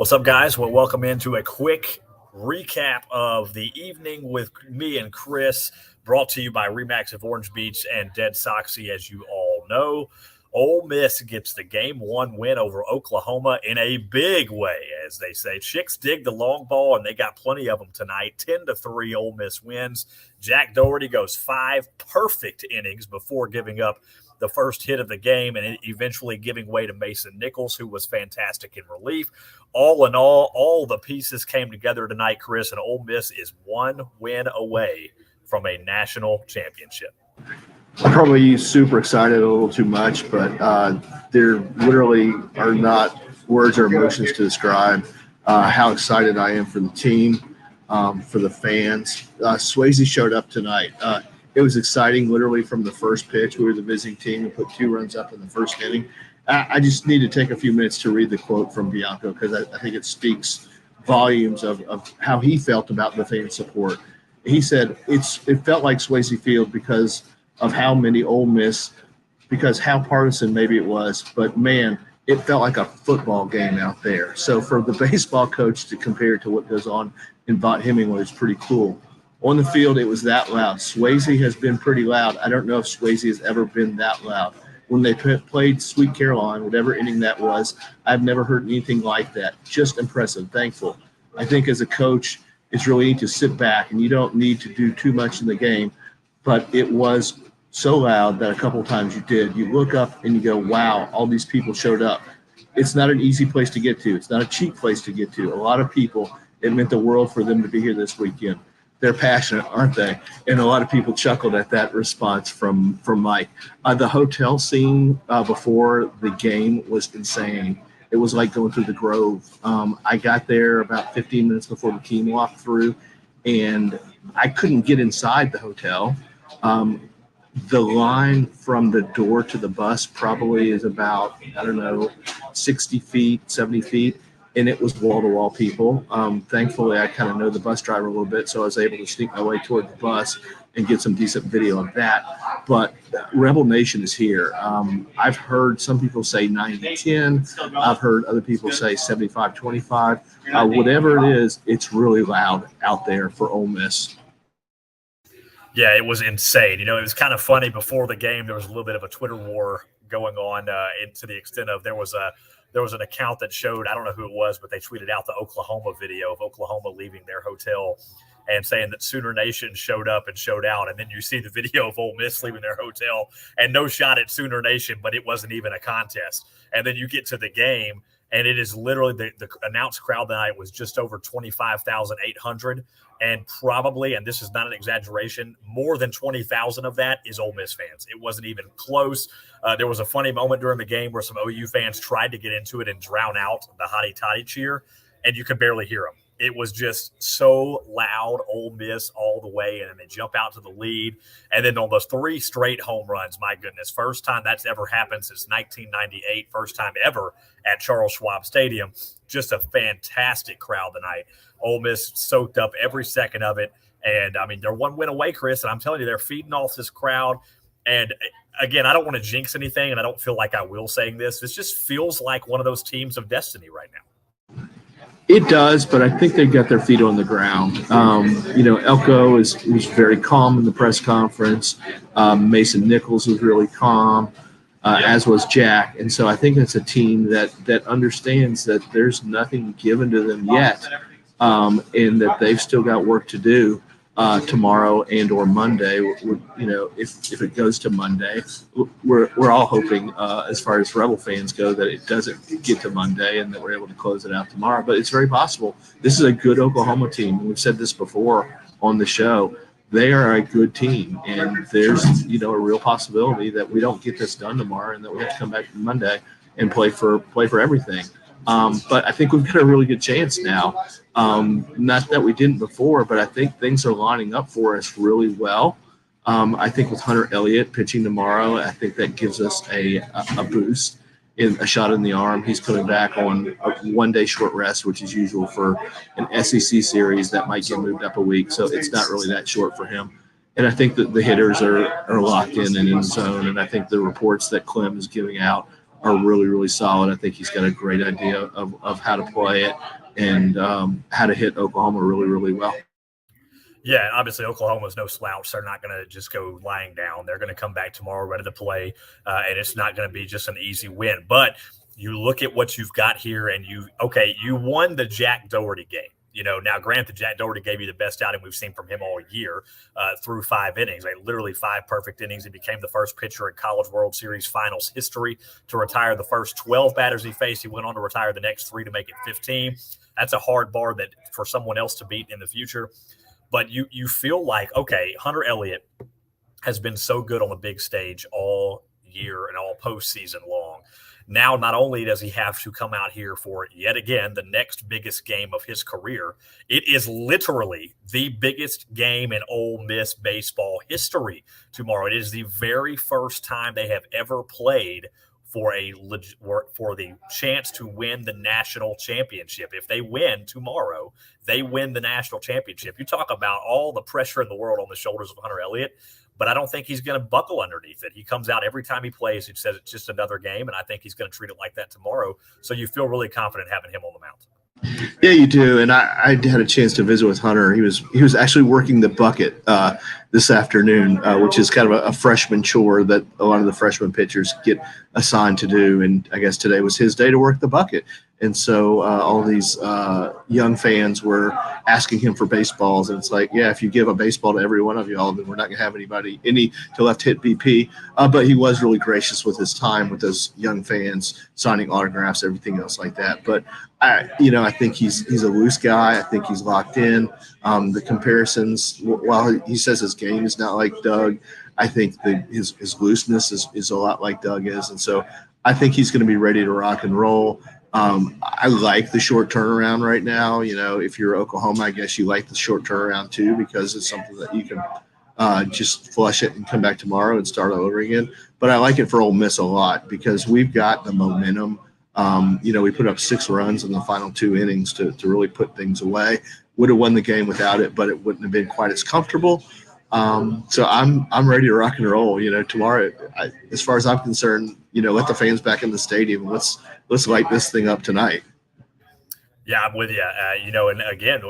What's up, guys? Well, welcome into a quick recap of the evening with me and Chris, brought to you by Remax of Orange Beach and Dead Soxy. As you all know, Ole Miss gets the Game 1 win over Oklahoma in a big way, as they say. Chicks dig the long ball, and they got plenty of them tonight. 10-3 Ole Miss wins. Jack Doherty goes 5 perfect innings before giving up the first hit of the game and eventually giving way to Mason Nichols, who was fantastic in relief. All in all the pieces came together tonight, Chris, and Ole Miss is 1 win away from a national championship. I'm probably super excited a little too much, but there literally are not words or emotions to describe how excited I am for the team, for the fans. Swayze showed up tonight. It was exciting literally from the first pitch. We were the visiting team and put 2 runs up in the first inning. I just need to take a few minutes to read the quote from Bianco because I think it speaks volumes of how he felt about the fan support. He said it felt like Swayze Field because of how many Ole Miss, because how partisan maybe it was, but man, it felt like a football game out there. So for the baseball coach to compare it to what goes on in Vaught Hemingway is pretty cool. On the field, it was that loud. Swayze has been pretty loud. I don't know if Swayze has ever been that loud. When they played Sweet Caroline, whatever inning that was, I've never heard anything like that. Just impressive, thankful. I think as a coach, it's really neat to sit back, and you don't need to do too much in the game, but it was so loud that a couple of times you did. You look up and you go, wow, all these people showed up. It's not an easy place to get to. It's not a cheap place to get to. A lot of people, it meant the world for them to be here this weekend. They're passionate, aren't they? And a lot of people chuckled at that response from Mike. The hotel scene before the game was insane. It was like going through the Grove. I got there about 15 minutes before the team walked through, and I couldn't get inside the hotel. The line from the door to the bus probably is about, 60 feet, 70 feet. And it was wall-to-wall people. Thankfully, I kind of know the bus driver a little bit, so I was able to sneak my way toward the bus and get some decent video of that. But Rebel Nation is here. I've heard some people say 90-10. I've heard other people say 75-25. Whatever it is, it's really loud out there for Ole Miss. Yeah, it was insane. It was kind of funny before the game. There was a little bit of a Twitter war going on to the extent of there was an account that showed, I don't know who it was, but they tweeted out the Oklahoma video of Oklahoma leaving their hotel and saying that Sooner Nation showed up and showed out. And then you see the video of Ole Miss leaving their hotel and no shot at Sooner Nation, but it wasn't even a contest. And then you get to the game, and it is literally the announced crowd tonight was just over 25,800. And probably, and this is not an exaggeration, more than 20,000 of that is Ole Miss fans. It wasn't even close. There was a funny moment during the game where some OU fans tried to get into it and drown out the hotty toddy cheer, and you could barely hear them. It was just so loud, Ole Miss all the way, and then they jump out to the lead. And then on those 3 straight home runs, my goodness, first time that's ever happened since 1998, first time ever at Charles Schwab Stadium. Just a fantastic crowd tonight. Ole Miss soaked up every second of it. And, I mean, they're 1 win away, Chris, and I'm telling you, they're feeding off this crowd. And, again, I don't want to jinx anything, and I don't feel like I will saying this. This just feels like one of those teams of destiny right now. It does, but I think they've got their feet on the ground. Elko was very calm in the press conference. Mason Nichols was really calm, as was Jack. And so I think it's a team that understands that there's nothing given to them yet, and that they've still got work to do tomorrow and or Monday. If it goes to Monday, we're all hoping, as far as Rebel fans go, that it doesn't get to Monday and that we're able to close it out tomorrow. But it's very possible. This is a good Oklahoma team. We've said this before on the show. They are a good team, and there's a real possibility that we don't get this done tomorrow and that we have to come back Monday and play for everything. But I think we've got a really good chance now. Not that we didn't before, but I think things are lining up for us really well. I think with Hunter Elliott pitching tomorrow, I think that gives us a boost, in a shot in the arm. He's coming back on a 1-day short rest, which is usual for an SEC series that might get moved up a week. So it's not really that short for him. And I think that the hitters are locked in and in zone. And I think the reports that Clem is giving out are really, really solid. I think he's got a great idea of how to play it and how to hit Oklahoma really, really well. Yeah, obviously Oklahoma's no slouch. They're not going to just go lying down. They're going to come back tomorrow ready to play, and it's not going to be just an easy win. But you look at what you've got here, and you won the Jack Doherty game. Now granted, Jack Doherty gave you the best outing we've seen from him all year through 5 innings. Literally 5 perfect innings. He became the first pitcher in College World Series Finals history to retire the first 12 batters he faced. He went on to retire the next 3 to make it 15. That's a hard bar that for someone else to beat in the future. But you feel like, okay, Hunter Elliott has been so good on the big stage all year and all postseason long. Now, not only does he have to come out here for, yet again, the next biggest game of his career, it is literally the biggest game in Ole Miss baseball history tomorrow. It is the very first time they have ever played for the chance to win the national championship. If they win tomorrow, they win the national championship. You talk about all the pressure in the world on the shoulders of Hunter Elliott, but I don't think he's going to buckle underneath it. He comes out every time he plays. He says it's just another game, and I think he's going to treat it like that tomorrow. So you feel really confident having him on the mound. Yeah, you do. And I had a chance to visit with Hunter. He was actually working the bucket this afternoon, which is kind of a freshman chore that a lot of the freshman pitchers get assigned to do. And I guess today was his day to work the bucket. And so all these young fans were asking him for baseballs. And it's like, yeah, if you give a baseball to every one of y'all, then we're not going to have any to left hit BP. But he was really gracious with his time with those young fans, signing autographs, everything else like that. But I think he's a loose guy. I think he's locked in. The comparisons, while he says his game is not like Doug, I think his looseness is a lot like Doug is. And so I think he's going to be ready to rock and roll. I like the short turnaround right now. If you're Oklahoma, I guess you like the short turnaround too, because it's something that you can just flush it and come back tomorrow and start all over again. But I like it for Ole Miss a lot because we've got the momentum. We put up 6 runs in the final 2 innings to really put things away. Would have won the game without it, but it wouldn't have been quite as comfortable. So I'm ready to rock and roll. Tomorrow, as far as I'm concerned, let the fans back in the stadium. Let's light this thing up tonight. Yeah, I'm with you. And again,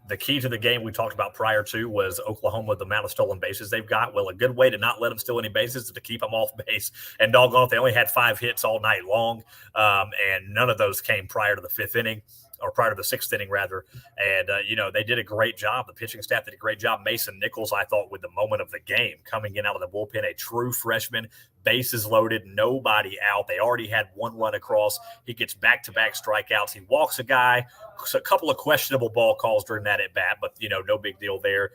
the key to the game we talked about prior to was Oklahoma, the amount of stolen bases they've got. Well, a good way to not let them steal any bases is to keep them off base. And doggone it, they only had 5 hits all night long, and none of those came prior to the 5th inning. Or prior to the 6th inning, rather. And, they did a great job. The pitching staff did a great job. Mason Nichols, I thought, with the moment of the game, coming in out of the bullpen, a true freshman, bases loaded, nobody out. They already had 1 run across. He gets back-to-back strikeouts. He walks a guy, a couple of questionable ball calls during that at-bat, but, no big deal there.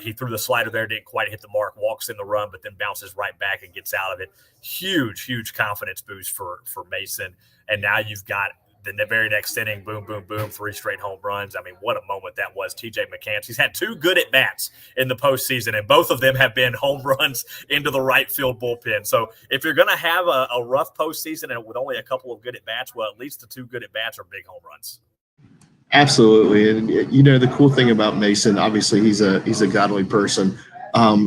He threw the slider there, didn't quite hit the mark, walks in the run, but then bounces right back and gets out of it. Huge confidence boost for Mason. And now you've got the very next inning, boom, boom, boom, 3 straight home runs. I mean, what a moment that was. TJ McCants, he's had 2 good at-bats in the postseason, and both of them have been home runs into the right field bullpen. So if you're going to have a rough postseason and with only a couple of good at-bats, well, at least the 2 good at-bats are big home runs. Absolutely. And, the cool thing about Mason, obviously he's a godly person.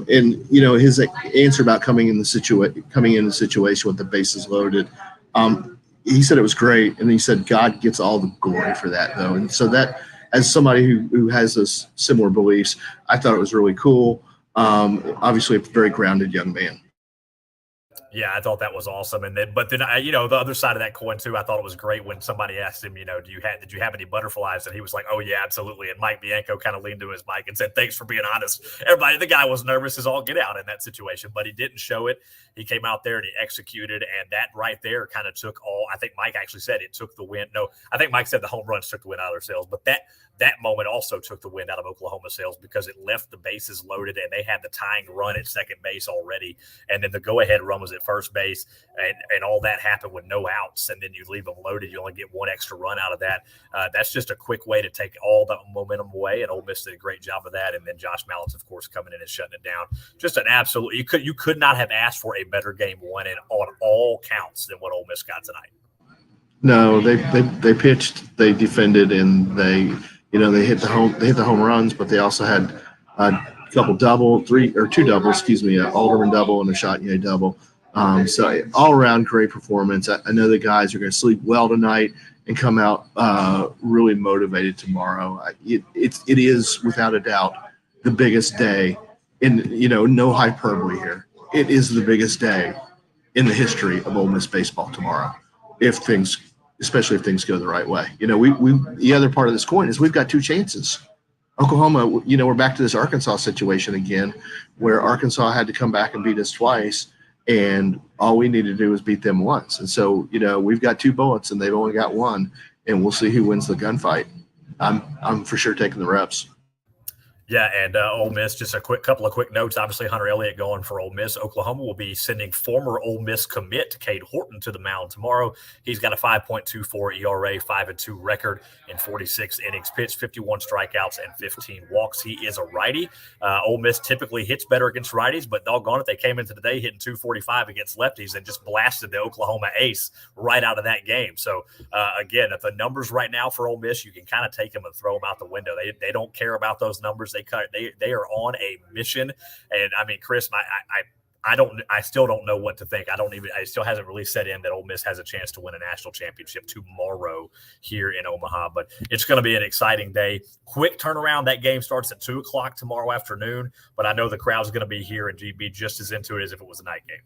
His answer about coming in the situation with the bases loaded, he said it was great, and he said God gets all the glory for that, though. And so that, as somebody who has those similar beliefs, I thought it was really cool. Obviously, a very grounded young man. Yeah, I thought that was awesome. But then the other side of that coin too, I thought it was great when somebody asked him, did you have any butterflies? And he was like, oh yeah, absolutely. And Mike Bianco kind of leaned to his mic and said, thanks for being honest. The guy was nervous as all get out in that situation, but he didn't show it. He came out there and he executed, and that right there kind of took all. I think Mike actually said it took the win. No, I think Mike said the home runs took the win out of their sails, but that moment also took the wind out of Oklahoma's sails because it left the bases loaded and they had the tying run at second base already. And then the go-ahead run was at first base, and all that happened with no outs. And then you leave them loaded. You only get 1 extra run out of that. That's just a quick way to take all the momentum away, and Ole Miss did a great job of that. And then Josh Mallitz, of course, coming in and shutting it down. Just an absolute – you could not have asked for a better game won on all counts than what Ole Miss got tonight. No, they pitched, they defended, and they hit the home runs, but they also had a couple 2 doubles, an Alderman double and a Chatagnier double. So all around great performance. I know the guys are going to sleep well tonight and come out really motivated tomorrow. It is without a doubt the biggest day no hyperbole here. It is the biggest day in the history of Ole Miss baseball tomorrow, especially if things go the right way. The other part of this coin is we've got two chances. Oklahoma, we're back to this Arkansas situation again, where Arkansas had to come back and beat us twice, and all we need to do is beat them once. And so, we've got two bullets, and they've only got one, and we'll see who wins the gunfight. I'm for sure taking the reps. Yeah, and Ole Miss, just a couple of quick notes. Obviously, Hunter Elliott going for Ole Miss. Oklahoma will be sending former Ole Miss commit Cade Horton to the mound tomorrow. He's got a 5.24 ERA, 5-2 record in 46 innings pitched, 51 strikeouts, and 15 walks. He is a righty. Ole Miss typically hits better against righties, but doggone it, they came into today hitting 245 against lefties and just blasted the Oklahoma ace right out of that game. So, again, if the numbers right now for Ole Miss, you can kind of take them and throw them out the window. They don't care about those numbers. They are on a mission, and I mean, Chris, I still don't know what to think. It still hasn't really set in that Ole Miss has a chance to win a national championship tomorrow here in Omaha, but it's going to be an exciting day. Quick turnaround. That game starts at 2:00 tomorrow afternoon, but I know the crowd's going to be here and be just as into it as if it was a night game.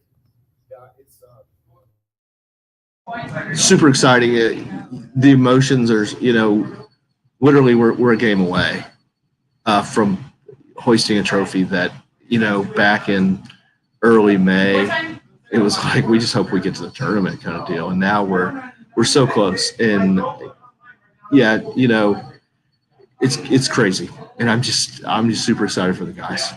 Super exciting. The emotions are, literally we're a game away from hoisting a trophy that, back in early May, it was like, we just hope we get to the tournament kind of deal. And now we're so close. And yeah, it's crazy. And I'm just super excited for the guys.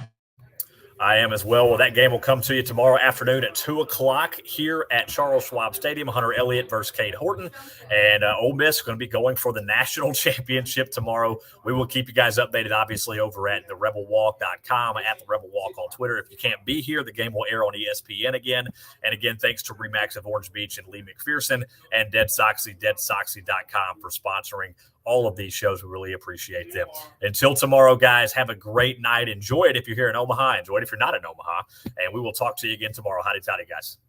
I am as well. Well, that game will come to you tomorrow afternoon at 2:00 here at Charles Schwab Stadium. Hunter Elliott versus Cade Horton. And Ole Miss is going to be going for the national championship tomorrow. We will keep you guys updated, obviously, over at therebelwalk.com, at the Rebel Walk on Twitter. If you can't be here, the game will air on ESPN again. And again, thanks to Remax of Orange Beach and Lee McPherson and Dead Soxy, deadsoxy.com for sponsoring all of these shows. We really appreciate them. Until tomorrow, guys, have a great night. Enjoy it if you're here in Omaha. Enjoy it if you're not in Omaha. And we will talk to you again tomorrow. Howdy toddy, guys.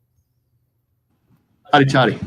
Howdy toddy.